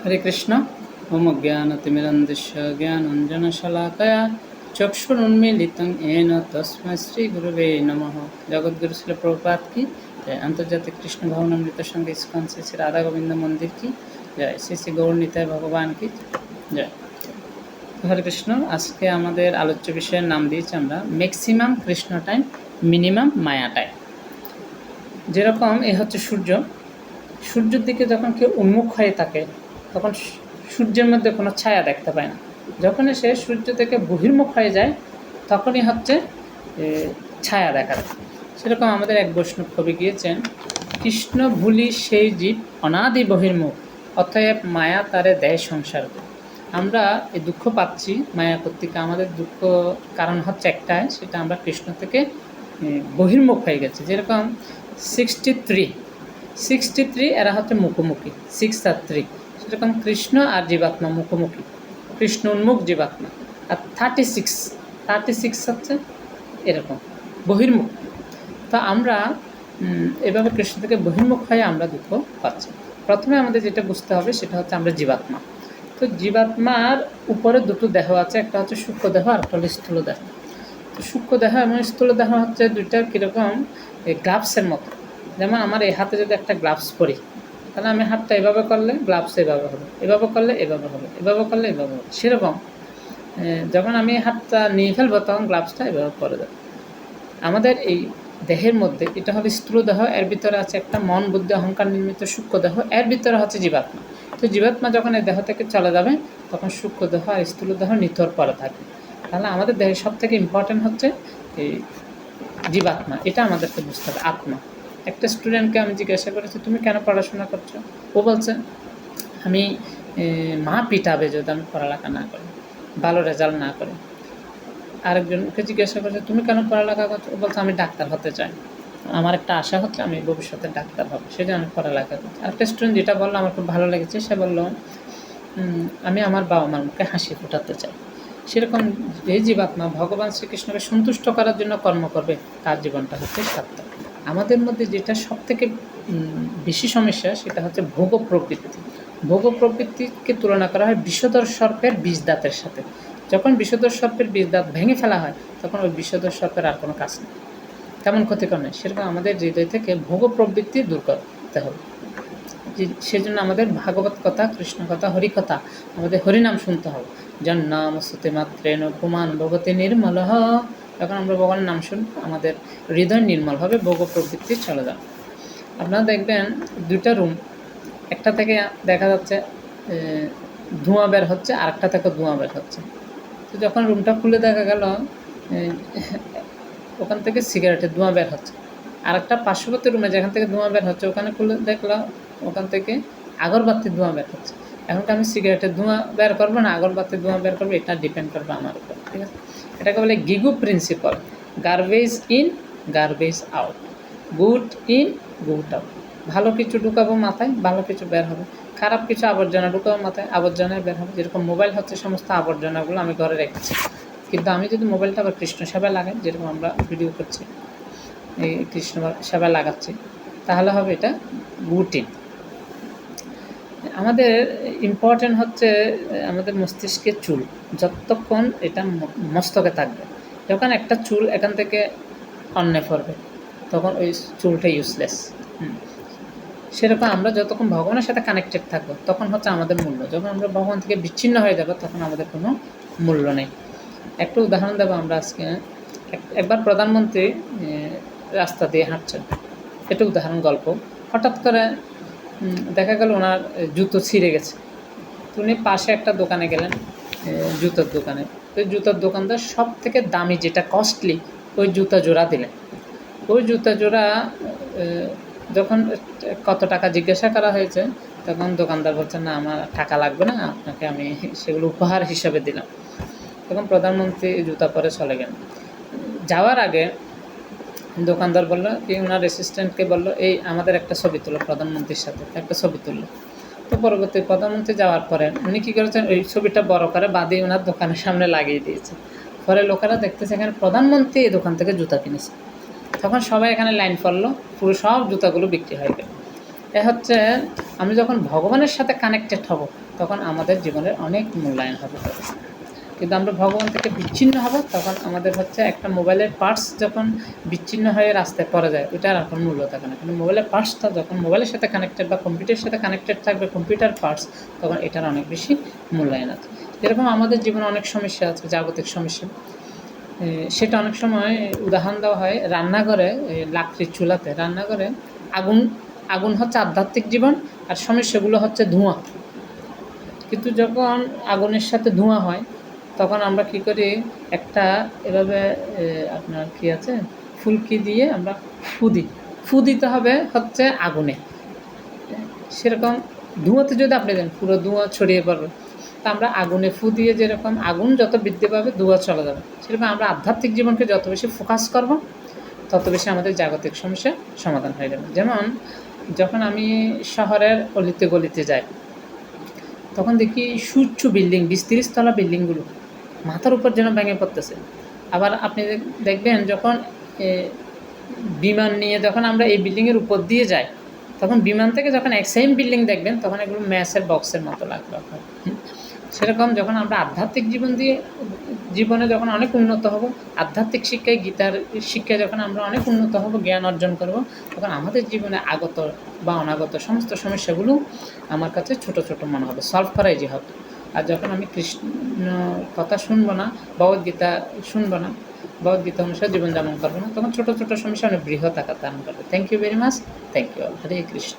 হরে কৃষ্ণ। ওম জ্ঞানতিমিরন্দিস্য জ্ঞানাঞ্জনশলাকয়া চক্ষুরুন্মীলিतं येन তস্मै শ্রীগুরুবে নমঃ। জগদ্গুরু শিল প্রভুপাদ কি জয়। আন্তর্জাতিক কৃষ্ণ ভবনামৃত সঙ্গে ইস্কন শ্রী শ্রী রাধা গোবিন্দ মন্দির কি জয়। শ্রী শ্রী গৌর নিতাই ভগবান কি জয়। হরে কৃষ্ণ। আজকে আমাদের আলোচ্য বিষয়ের নাম দিয়েছি আমরা ম্যাক্সিমাম কৃষ্ণ টাইম, মিনিমাম মায়া টাইম। যেরকম এ হচ্ছে সূর্য, সূর্যের দিকে যখন কেউ উন্মুখ হয়ে থাকে তখন সূর্যের মধ্যে কোনো ছায়া দেখতে পায় না। যখনই সে সূর্য থেকে বহির্মুখ হয়ে যায় তখনই হচ্ছে ছায়া দেখা যায়। সেরকম আমাদের এক বৈষ্ণব কবি গিয়েছেন, কৃষ্ণ ভুলি সেই জীব অনাদি বহির্মুখ, অতএব মায়া তারে দেয় সংসার। আমরা এই দুঃখ পাচ্ছি মায়া কর্তৃক। আমাদের দুঃখ কারণ হচ্ছে একটাই, সেটা আমরা কৃষ্ণ থেকে বহির্মুখ হয়ে গেছি। যেরকম 63 এরা হচ্ছে মুখোমুখি, 6 আর 3। সেরকম কৃষ্ণ আর জীবাত্মা মুখোমুখি, কৃষ্ণ উন্মুখ জীবাত্মা। আর 36 হচ্ছে এরকম বহির্মুখ। তা আমরা এভাবে কৃষ্ণ থেকে বহির্মুখ হয়ে আমরা দুঃখ পাচ্ছি। প্রথমে আমাদের যেটা বুঝতে হবে সেটা হচ্ছে আমরা জীবাত্মা। তো জীবাত্মার উপরে দুটো দেহ আছে, একটা হচ্ছে সূক্ষ্ম দেহ আর একটা হলো স্থূল দেহ। তো সূক্ষ্ম দেহ এবং স্থূল দেহ হচ্ছে দুইটা কীরকম গ্লাভসের মতো। যেমন আমার এই হাতে যদি একটা গ্লাভস পরি, তাহলে আমি হাতটা এভাবে করলে গ্লাভস এভাবে হবে, এভাবে করলে এভাবে হবে, এভাবে করলে এভাবে হবে। সেরকম যখন আমি হাতটা নিয়ে ফেলবো তখন গ্লাভসটা এভাবে পরে যাবে। আমাদের এই দেহের মধ্যে এটা হলো স্থূল দেহ, এর ভিতরে আছে একটা মন বুদ্ধি অহংকার নির্মিত সূক্ষ্ম দেহ, এর ভিতরে হচ্ছে জীবাত্মা। তো জীবাত্মা যখন এই দেহ থেকে চলে যাবে তখন সূক্ষ্ম দেহ আর স্থূল দেহ নিতর পরে থাকবে। তাহলে আমাদের দেহের সব থেকে ইম্পর্টেন্ট হচ্ছে এই জীবাত্মা, এটা আমাদেরকে বুঝতে হবে, আত্মা। একটা স্টুডেন্টকে আমি জিজ্ঞাসা করেছি, তুমি কেন পড়াশোনা করছো? ও বলছে, আমি মা পিটাবে যদি আমি পড়ালেখা না করি, ভালো রেজাল্ট না করি। আরেকজনকে জিজ্ঞাসা করছে, তুমি কেন পড়ালেখা করছো? ও বলছে, আমি ডাক্তার হতে চাই, আমার একটা আশা হচ্ছে আমি ভবিষ্যতে ডাক্তার হব, সেটা আমি পড়ালেখা করছি। আরেকটা স্টুডেন্ট যেটা বললো আমার খুব ভালো লেগেছে, সে বললো, আমি আমার বাবা মার মুখে হাসি ফোটাতে চাই। সেরকম যে জীবাত্মা ভগবান শ্রীকৃষ্ণকে সন্তুষ্ট করার জন্য কর্ম করবে, তার জীবনটা হচ্ছে সার্থক। আমাদের মধ্যে যেটা সবথেকে বেশি সমস্যা সেটা হচ্ছে ভোগ প্রবৃত্তি। ভোগ প্রবৃত্তিকে তুলনা করা হয় বিষধর সর্পের বিষ দাঁতের সাথে। যখন বিষধর সর্পের বিষ দাঁত ভেঙে ফেলা হয় তখন ওই বিষধর সর্পের আর কোনো কাজ নেই, তেমন ক্ষতিকর নেই। সেরকম আমাদের হৃদয় থেকে ভোগ প্রবৃত্তি দূর করতে হবে। সেজন্য আমাদের ভাগবত কথা, কৃষ্ণ কথা, হরি কথা, আমাদের হরিনাম শুনতে হবে। যার নাম শ্রুতি মাত্রেণ পুমান ভগতি নির্মল। যখন আমরা ভগবানের নাম শুনবো আমাদের হৃদয় নির্মল হবে, ভোগ প্রবৃত্তি চলে যাবে। আপনারা দেখবেন দুইটা রুম, একটা থেকে দেখা যাচ্ছে ধোঁয়া বের হচ্ছে, আরেকটা থেকে ধোঁয়া বের হচ্ছে। তো যখন রুমটা খুলে দেখা গেল ওখান থেকে সিগারেটের ধোঁয়া বের হচ্ছে। আরেকটা পার্শ্ববর্তী রুমে যেখান থেকে ধোঁয়া বের হচ্ছে ওখানে খুলে দেখলাম ওখান থেকে আগরবাতির ধোঁয়া বের হচ্ছে। এখন আমি সিগারেটের ধোঁয়া বের করবো না আগরবাতির ধোঁয়া বের করবো, এটা ডিপেন্ড করবে আমার উপর, ঠিক আছে? এটাকে বলে GIGO principle, garbage in garbage out, good in good out. ভালো কিছু ঢুকাবো মাথায়, ভালো কিছু বের হবে। খারাপ কিছু আবর্জনা ঢুকাবো মাথায়, আবর্জনায় বের হবে। যেরকম মোবাইল হচ্ছে সমস্ত আবর্জনাগুলো আমি ঘরে রেখেছি, কিন্তু আমি যদি মোবাইলটা আবার কৃষ্ণ সেবায় লাগাই, যেরকম আমরা ভিডিও করছি এই কৃষ্ণ সেবায় লাগাচ্ছি, তাহলে হবে এটা গুটিন। আমাদের ইম্পর্টেন্ট হচ্ছে আমাদের মস্তিষ্কের চুল, যতক্ষণ এটা মস্তকে থাকবে। যখন একটা চুল এখান থেকে অন্যে পড়বে তখন ওই চুলটা ইউজলেস। সেরকম আমরা যতক্ষণ ভগবানের সাথে কানেক্টেড থাকবো তখন হচ্ছে আমাদের মূল্য। যখন আমরা ভগবান থেকে বিচ্ছিন্ন হয়ে যাবো তখন আমাদের কোনো মূল্য নেই। একটা উদাহরণ দেবো আমরা আজকে। একবার প্রধানমন্ত্রী রাস্তা দিয়ে হাঁটছেন, এটা উদাহরণ গল্প। হঠাৎ করে দেখা গেল ওনার জুতো ছিঁড়ে গেছে। উনি পাশে একটা দোকানে গেলেন, জুতোর দোকানে। ওই জুতোর দোকানদার সব থেকে দামি যেটা কস্টলি ওই জুতা জোড়া দিলেন। ওই জুতা জোড়া যখন কত টাকা জিজ্ঞাসা করা হয়েছে তখন দোকানদার বলছেন, না আমার টাকা লাগবে না, আপনাকে আমি সেগুলো উপহার হিসাবে দিলাম। তখন প্রধানমন্ত্রী জুতা পরে চলে গেলেন। যাওয়ার আগে দোকানদার বললো কি, ওনার অ্যাসিস্ট্যান্টকে বললো, এই আমাদের একটা ছবি তুলো, প্রধানমন্ত্রীর সাথে একটা ছবি তুললো। তো পরবর্তী প্রধানমন্ত্রী যাওয়ার পরে উনি কী করেছেন, ওই ছবিটা বড় করে বাঁধিয়ে ওনার দোকানের সামনে লাগিয়ে দিয়েছে। পরে লোকেরা দেখতেছে এখানে প্রধানমন্ত্রী এই দোকান থেকে জুতা কিনেছে। তখন সবাই এখানে লাইন পড়লো, পুরো সব জুতাগুলো বিক্রি হয়ে গেল। এ হচ্ছে আমি যখন ভগবানের সাথে কানেক্টেড হব তখন আমাদের জীবনের অনেক মূল্যায়ন হবে। কিন্তু আমরা ভগবান থেকে বিচ্ছিন্ন হব তখন আমাদের হচ্ছে একটা মোবাইলের পার্টস যখন বিচ্ছিন্ন হয়ে রাস্তায় পড়ে যায় ওইটার আর কোনো মূল্য থাকে না। কিন্তু মোবাইলের পার্টসটা যখন মোবাইলের সাথে কানেক্টেড বা কম্পিউটারের সাথে কানেক্টেড থাকবে কম্পিউটার পার্টস, তখন এটার অনেক বেশি মূল্যায়ন আছে। যেরকম আমাদের জীবনে অনেক সমস্যা আছে, জাগতিক সমস্যা, সেটা অনেক সময় উদাহরণ দেওয়া হয় রান্নাঘরে, লাকড়ির চুলাতে রান্নাঘরে আগুন। আগুন হচ্ছে আধ্যাত্মিক জীবন, আর সমস্যাগুলো হচ্ছে ধোঁয়া। কিন্তু যখন আগুনের সাথে ধোঁয়া হয় তখন আমরা কী করি, একটা এভাবে আপনার কী আছে ফুলকি দিয়ে আমরা ফু দিতে হবে হচ্ছে আগুনে। সেরকম ধোঁয়াতে যদি আপনি দেন পুরো ধোঁয়া ছড়িয়ে পড়বে। তা আমরা আগুনে ফু দিয়ে যেরকম আগুন যত বৃদ্ধি পাবে ধোঁয়া চলে যাবে, সেরকম আমরা আধ্যাত্মিক জীবনকে যত বেশি ফোকাস করব তত বেশি আমাদের জাগতিক সমস্যা সমাধান হয়ে যাবে। যেমন যখন আমি শহরের অলিতে গলিতে যাই তখন দেখি সুউচ্চ বিল্ডিং, ২০-৩০ তলা বিল্ডিংগুলো মাথার উপর যেন ভেঙে পড়তেছে। আবার আপনি দেখবেন যখন বিমান নিয়ে যখন আমরা এই বিল্ডিংয়ের উপর দিয়ে যাই তখন বিমান থেকে যখন এক সেম বিল্ডিং দেখবেন তখন এগুলো ম্যাচের বক্সের মতো লাগবে আপনার। সেরকম যখন আমরা আধ্যাত্মিক জীবনে যখন অনেক উন্নত হব, আধ্যাত্মিক শিক্ষায় গীতার শিক্ষায় যখন আমরা অনেক উন্নত হব, জ্ঞান অর্জন করব, তখন আমাদের জীবনে আগত বা অনাগত সমস্ত সমস্যাগুলো আমার কাছে ছোট ছোট মনে হবে, সলভ করা ইজি হবে। আর যখন আমি কৃষ্ণ কথা শুনবো না, ভগবদ্গীতা শুনবো না, ভগবদ্গীতা অনুসারে জীবনযাপন করবো না, তখন ছোটো ছোটো সমস্যা অনেক বৃহৎ আকার ধারণ করবে। Thank you very much. Thank you all. Hare Krishna.